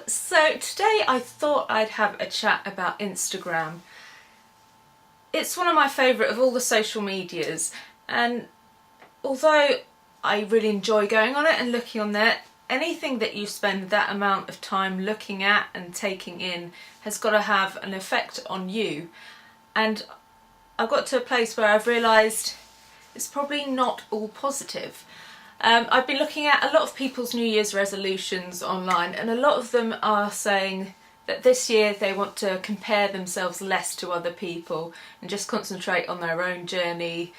So today I thought I'd have a chat about Instagram. It's one of my favourite of all the social medias, and although I really enjoy going on it and looking on there, anything that you spend that amount of time looking at and taking in has got to have an effect on you. And I've got to a place where I've realised it's probably not all positive. I've been looking at a lot of people's New Year's resolutions online, and a lot of them are saying that this year they want to compare themselves less to other people and just concentrate on their own journey,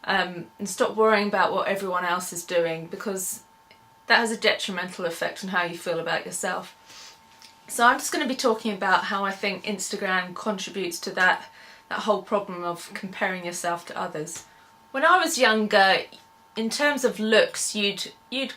and stop worrying about what everyone else is doing, because that has a detrimental effect on how you feel about yourself. So I'm just going to be talking about how I think Instagram contributes to that whole problem of comparing yourself to others. When I was younger, in terms of looks, you'd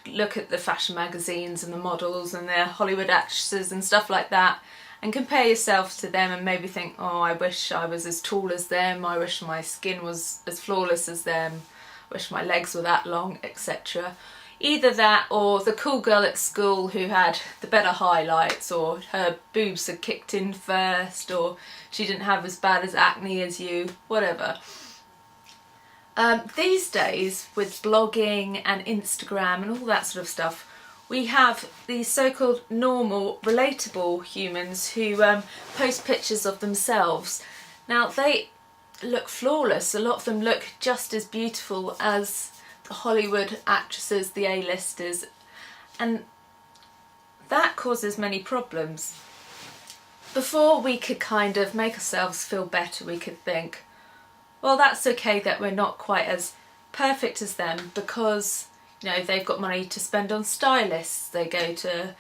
look at the fashion magazines and the models and the Hollywood actresses and stuff like that and compare yourself to them and maybe think, oh, I wish I was as tall as them, I wish my skin was as flawless as them, I wish my legs were that long, etc. Either that or the cool girl at school who had the better highlights, or her boobs had kicked in first, or she didn't have as bad as acne as you, whatever. These days, with blogging and Instagram and all that sort of stuff, we have these so-called normal, relatable humans who post pictures of themselves. Now, they look flawless. A lot of them look just as beautiful as the Hollywood actresses, the A-listers, and that causes many problems. Before we could kind of make ourselves feel better, we could think, well, that's okay that we're not quite as perfect as them, because, you know, they've got money to spend on stylists, they go to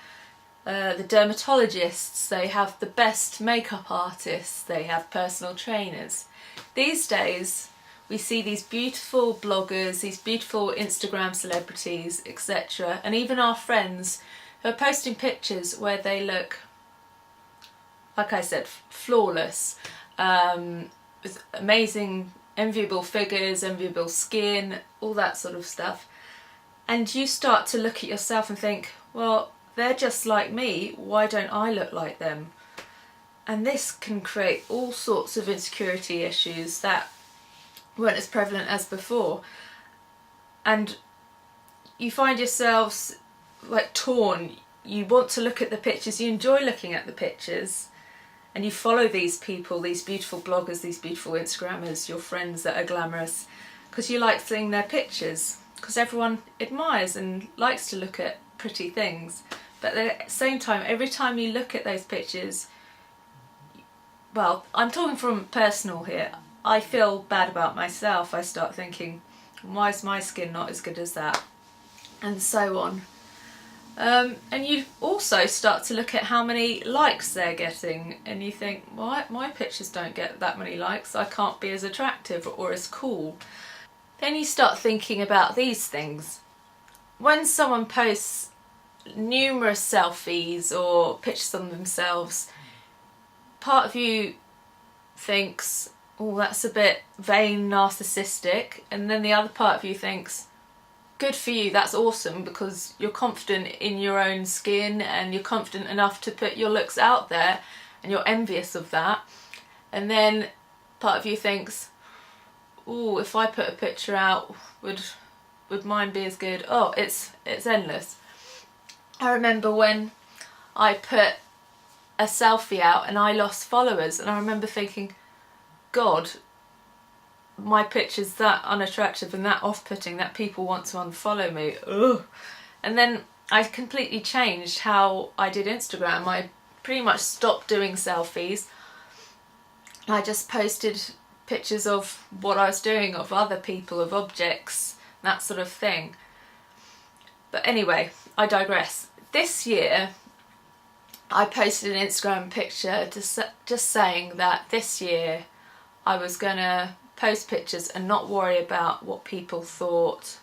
the dermatologists, they have the best makeup artists, they have personal trainers. These days we see these beautiful bloggers, these beautiful Instagram celebrities, etc., and even our friends who are posting pictures where they look, like I said, flawless, with amazing, enviable figures, enviable skin, all that sort of stuff. And you start to look at yourself and think, well, they're just like me, why don't I look like them? And this can create all sorts of insecurity issues that weren't as prevalent as before. And you find yourselves like torn. You want to look at the pictures, you enjoy looking at the pictures, and you follow these people, these beautiful bloggers, these beautiful Instagrammers, your friends that are glamorous, because you like seeing their pictures, because everyone admires and likes to look at pretty things. But at the same time, every time you look at those pictures, well, I'm talking from personal here, I feel bad about myself. I start thinking, why is my skin not as good as that? And so on. And you also start to look at how many likes they're getting, and you think, well, my pictures don't get that many likes, I can't be as attractive or as cool. Then you start thinking about these things. When someone posts numerous selfies or pictures of themselves, part of you thinks, oh, that's a bit vain, narcissistic, and then the other part of you thinks, good for you, that's awesome, because you're confident in your own skin and you're confident enough to put your looks out there, and you're envious of that. And then part of you thinks, oh, if I put a picture out, would mine be as good? Oh, it's endless. I remember when I put a selfie out and I lost followers, and I remember thinking, God, my picture's that unattractive and that off-putting that people want to unfollow me. Ugh. And then I completely changed how I did Instagram. I pretty much stopped doing selfies. I just posted pictures of what I was doing, of other people, of objects, that sort of thing. But anyway, I digress. This year I posted an Instagram picture just saying that this year I was gonna post pictures and not worry about what people thought,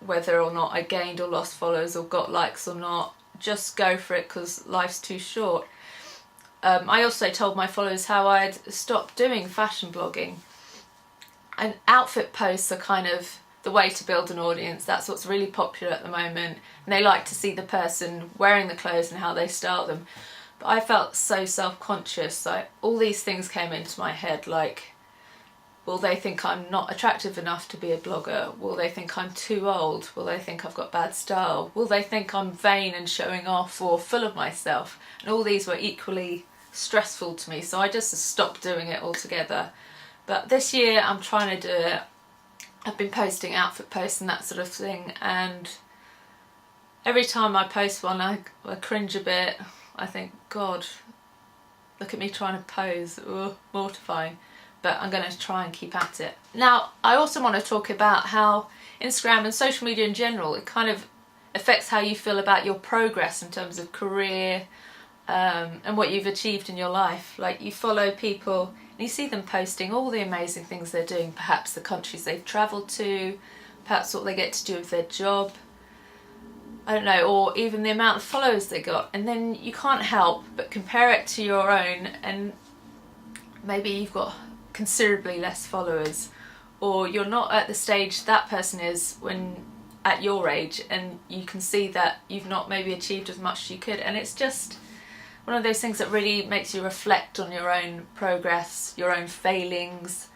whether or not I gained or lost followers or got likes or not. Just go for it, because life's too short. I also told my followers how I'd stopped doing fashion blogging. And outfit posts are kind of the way to build an audience. That's what's really popular at the moment, and they like to see the person wearing the clothes and how they style them. But I felt so self-conscious, like all these things came into my head, like, will they think I'm not attractive enough to be a blogger? Will they think I'm too old? Will they think I've got bad style? Will they think I'm vain and showing off or full of myself? And all these were equally stressful to me, so I just stopped doing it altogether. But this year I'm trying to do it. I've been posting outfit posts and that sort of thing, and every time I post one I cringe a bit. I think, God, look at me trying to pose. Ugh, mortifying. But I'm going to try and keep at it. Now, I also want to talk about how Instagram and social media in general, it kind of affects how you feel about your progress in terms of career, and what you've achieved in your life. Like, you follow people and you see them posting all the amazing things they're doing, perhaps the countries they've travelled to, perhaps what they get to do with their job, I don't know, or even the amount of followers they got, and then you can't help but compare it to your own, and maybe you've got considerably less followers, or you're not at the stage that person is when at your age, and you can see that you've not maybe achieved as much as you could, and it's just one of those things that really makes you reflect on your own progress, your own failings,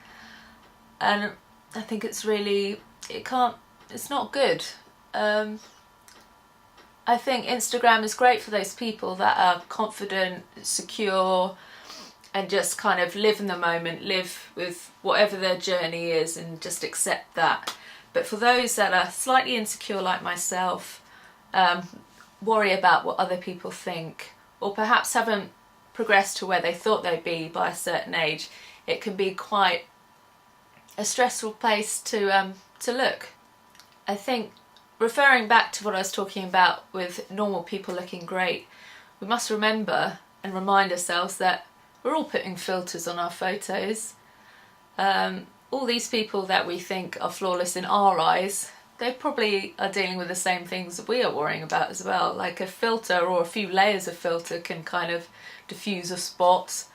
and I think it's really, it's not good. I think Instagram is great for those people that are confident, secure, and just kind of live in the moment, live with whatever their journey is and just accept that. But for those that are slightly insecure like myself, worry about what other people think, or perhaps haven't progressed to where they thought they'd be by a certain age, it can be quite a stressful place to look. I think, referring back to what I was talking about with normal people looking great, we must remember and remind ourselves that we're all putting filters on our photos. All these people that we think are flawless in our eyes, they probably are dealing with the same things that we are worrying about as well. Like, a filter or a few layers of filter can kind of diffuse a spot,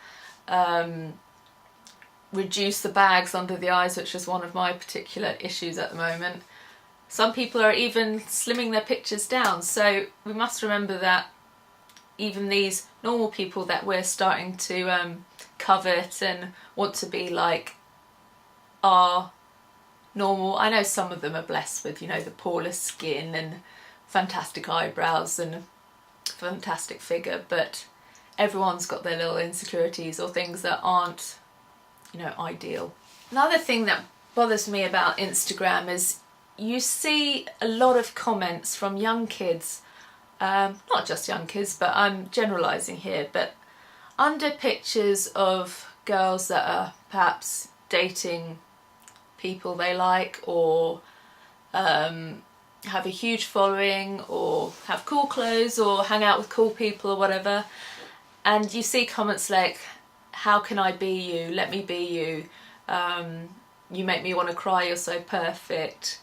reduce the bags under the eyes, which is one of my particular issues at the moment. Some people are even slimming their pictures down, so we must remember that even these normal people that we're starting to covet and want to be like are normal. I know some of them are blessed with, you know, the poreless skin and fantastic eyebrows and fantastic figure, but everyone's got their little insecurities or things that aren't, you know, ideal. Another thing that bothers me about Instagram is you see a lot of comments from young kids, not just young kids, but I'm generalising here, but under pictures of girls that are perhaps dating people they like, or have a huge following, or have cool clothes, or hang out with cool people or whatever, and you see comments like, how can I be you, let me be you, you make me want to cry, you're so perfect,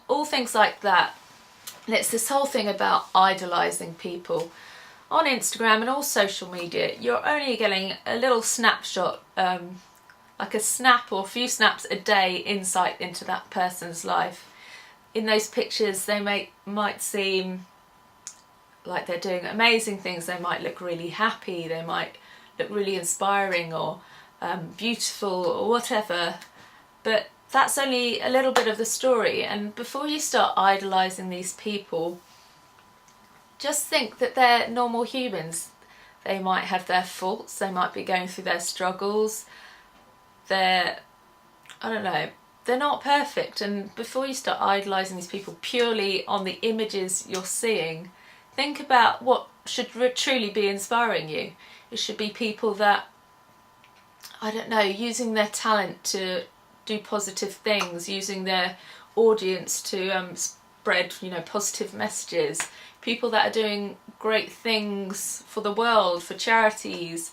all things like that. And it's this whole thing about idolising people. On Instagram and all social media, you're only getting a little snapshot, like a snap or a few snaps a day, insight into that person's life. In those pictures they might seem like they're doing amazing things, they might look really happy, they might look really inspiring or beautiful or whatever, but that's only a little bit of the story. And before you start idolising these people, just think that they're normal humans. They might have their faults, they might be going through their struggles, I don't know, they're not perfect. And before you start idolising these people purely on the images you're seeing, think about what should truly be inspiring you. It should be people that, I don't know, using their talent to do positive things, using their audience to spread, you know, positive messages, people that are doing great things for the world, for charities,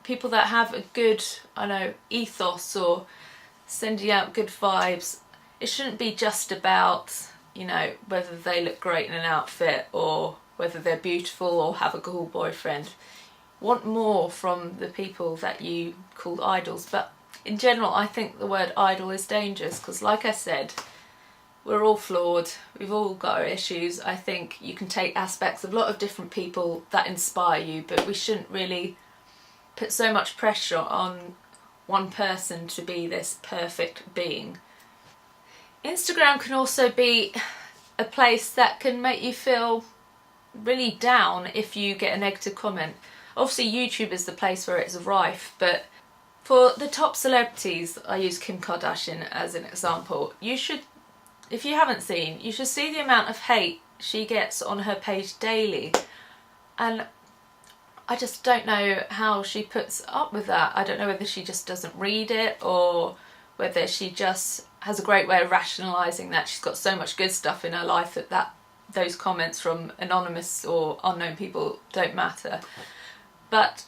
people that have a good, I don't know, ethos or sending out good vibes. It shouldn't be just about, you know, whether they look great in an outfit or whether they're beautiful or have a cool boyfriend. Want more from the people that you call idols, but in general, I think the word idol is dangerous because, like I said, we're all flawed, we've all got our issues. I think you can take aspects of a lot of different people that inspire you, but we shouldn't really put so much pressure on one person to be this perfect being. Instagram can also be a place that can make you feel really down if you get a negative comment. Obviously YouTube is the place where it's rife, but for the top celebrities, I use Kim Kardashian as an example, you should, if you haven't seen, you should see the amount of hate she gets on her page daily. And I just don't know how she puts up with that. I don't know whether she just doesn't read it or whether she just has a great way of rationalising that she's got so much good stuff in her life that those comments from anonymous or unknown people don't matter. But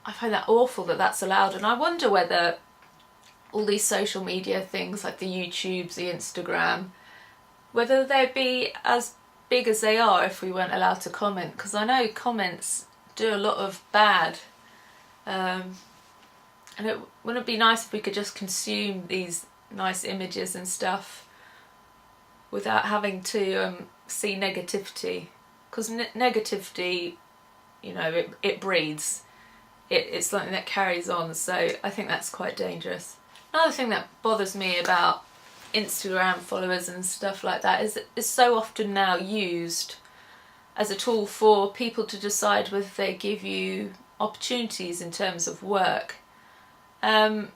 I find that awful that that's allowed, and I wonder whether all these social media things like the YouTubes, the Instagram, whether they'd be as big as they are if we weren't allowed to comment, because I know comments do a lot of bad, and it wouldn't be nice if we could just consume these nice images and stuff without having to see negativity, because negativity, you know, it breeds. It's something that carries on, so I think that's quite dangerous. Another thing that bothers me about Instagram followers and stuff like that is it's so often now used as a tool for people to decide whether they give you opportunities in terms of work. And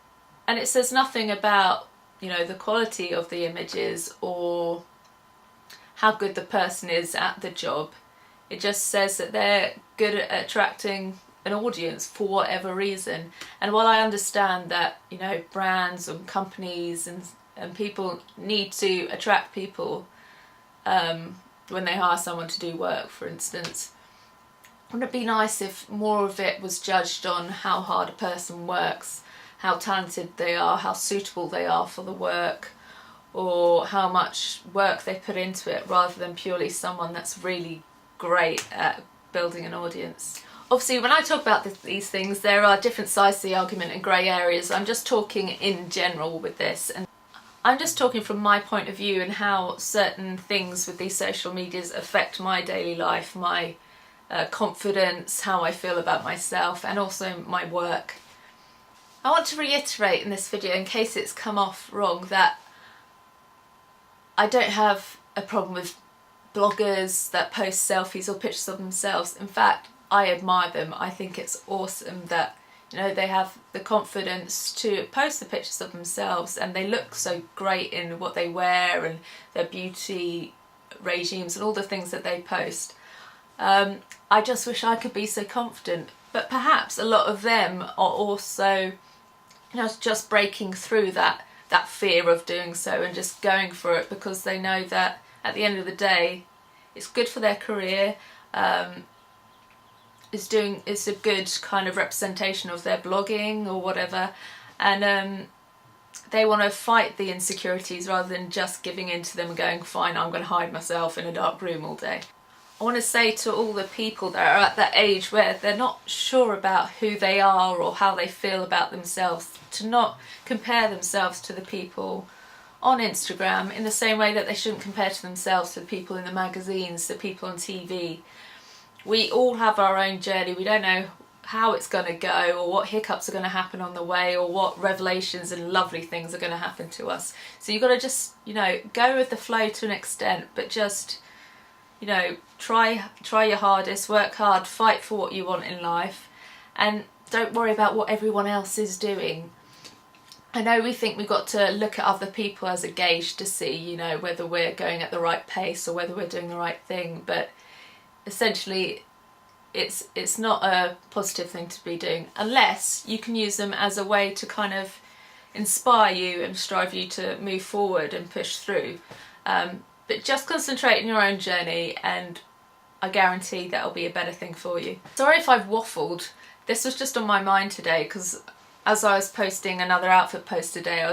it says nothing about, you know, the quality of the images or how good the person is at the job. It just says that they're good at attracting an audience for whatever reason. And while I understand that, you know, brands and companies and people need to attract people when they hire someone to do work, for instance, wouldn't it be nice if more of it was judged on how hard a person works, how talented they are, how suitable they are for the work, or how much work they put into it, rather than purely someone that's really great at building an audience. Obviously, when I talk about these things, there are different sides to the argument and grey areas. I'm just talking in general with this, and I'm just talking from my point of view and how certain things with these social medias affect my daily life, my confidence, how I feel about myself, and also my work. I want to reiterate in this video, in case it's come off wrong, that I don't have a problem with bloggers that post selfies or pictures of themselves. In fact, I admire them. I think it's awesome that, you know, they have the confidence to post the pictures of themselves and they look so great in what they wear and their beauty regimes and all the things that they post. I just wish I could be so confident, but perhaps a lot of them are also, you know, just breaking through that fear of doing so and just going for it because they know that at the end of the day it's good for their career, it's a good kind of representation of their blogging or whatever, and they want to fight the insecurities rather than just giving in to them and going, fine, I'm going to hide myself in a dark room all day. I want to say to all the people that are at that age where they're not sure about who they are or how they feel about themselves, to not compare themselves to the people on Instagram in the same way that they shouldn't compare to themselves to the people in the magazines, the people on TV. We all have our own journey. We don't know how it's going to go or what hiccups are going to happen on the way or what revelations and lovely things are going to happen to us. So you've got to just, you know, go with the flow to an extent, but just, you know, try your hardest, work hard, fight for what you want in life, and don't worry about what everyone else is doing. I know we think we've got to look at other people as a gauge to see, you know, whether we're going at the right pace or whether we're doing the right thing, but essentially it's not a positive thing to be doing unless you can use them as a way to kind of inspire you and strive you to move forward and push through. But just concentrate on your own journey and I guarantee that'll be a better thing for you. Sorry if I've waffled. This was just on my mind today because as I was posting another outfit post today, I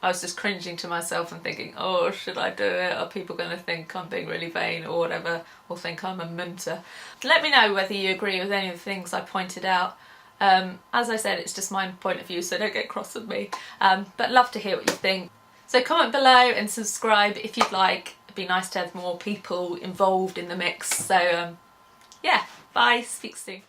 was just cringing to myself and thinking, oh, should I do it? Are people going to think I'm being really vain or whatever, or think I'm a munter? Let me know whether you agree with any of the things I pointed out. As I said, it's just my point of view, so don't get cross with me, but love to hear what you think. So comment below and subscribe if you'd like. It'd be nice to have more people involved in the mix. So yeah, bye, speak soon.